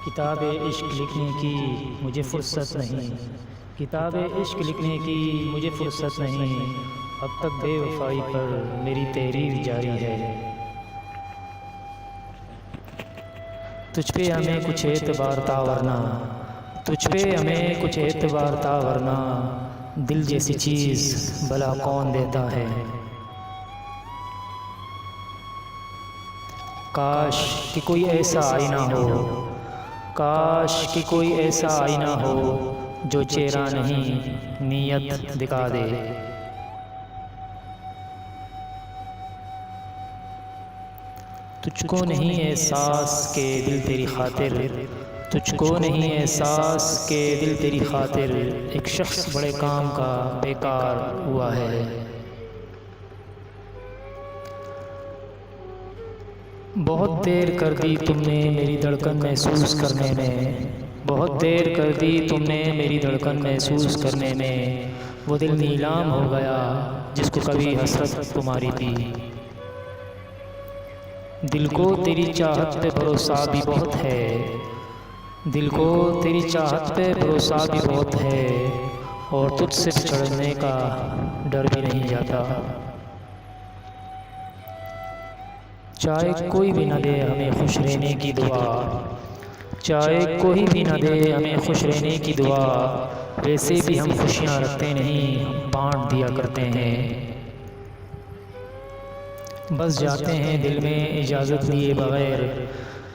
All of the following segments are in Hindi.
किताब इश्क लिखने की मुझे फ़ुर्सत नहीं, किताब इश्क लिखने की मुझे फ़ुर्सत नहीं। अब तक बेवफाई पर मेरी तहरीर जारी है। तुझ पे हमें कुछ एतबार था वरना, तुझ पे हमें कुछ एतबार था वरना, दिल जैसी चीज़ भला कौन देता है। काश कि कोई ऐसा आईना हो, काश कि कोई ऐसा आईना हो जो चेहरा नहीं नीयत दिखा दे। तुझको नहीं एहसास के दिल तेरी खातिर, तुझको नहीं एहसास के दिल तेरी खातिर एक शख्स बड़े काम का बेकार हुआ है। बहुत देर कर दी तुमने मेरी धड़कन महसूस करने में, बहुत देर कर दी तुमने मेरी धड़कन महसूस करने में। वो दिल नीलाम हो गया जिसको कभी हसरत तुम्हारी थी। दिल को तेरी चाहत पे भरोसा भी बहुत है, दिल को तेरी चाहत पे भरोसा भी बहुत है, और तुझसे बिछड़ने का डर भी नहीं जाता। चाहे कोई भी न दे हमें खुश रहने की दुआ, चाहे कोई भी न दे हमें खुश रहने की दुआ, वैसे भी हम खुशियाँ रखते नहीं, बांट दिया करते हैं। बस जाते हैं दिल में इजाज़त लिए बग़ैर,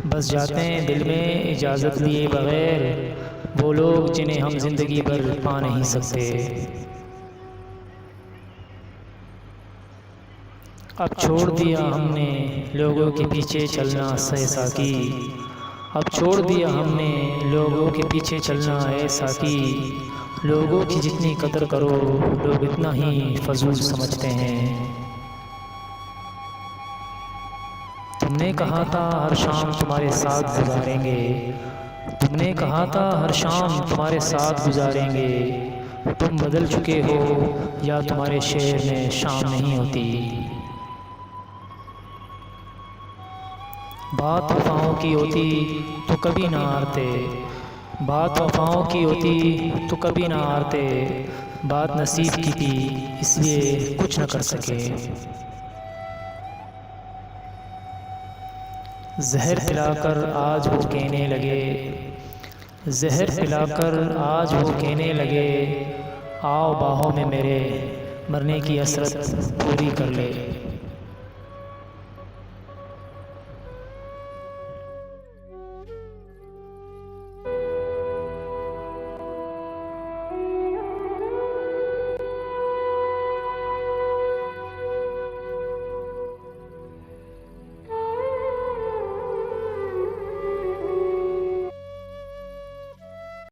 बस जाते हैं दिल में इजाज़त लिए बग़ैर, वो लोग जिन्हें हम ज़िंदगी भर पा नहीं सकते। अब छोड़ दिया हमने लोगों के पीछे चलना ऐसा की, अब छोड़ दिया हमने लोगों के पीछे चलना ऐसा की। लोगों की जितनी कदर करो लोग इतना ही फजूल समझते हैं। तुमने कहा था हर शाम तुम्हारे साथ गुजारेंगे, तुमने कहा था हर शाम तुम्हारे साथ गुजारेंगे। तुम बदल चुके हो या तुम्हारे शहर में शाम नहीं होती। बात वफ़ाओं की होती तो कभी ना हारते, बात वफ़ाओं की होती तो कभी ना हारते। बात नसीब की थी इसलिए कुछ न कर सके। जहर पिलाकर आज वो कहने लगे, जहर पिलाकर आज वो कहने लगे, आओ बाहों में मेरे मरने की हसरत पूरी कर ले।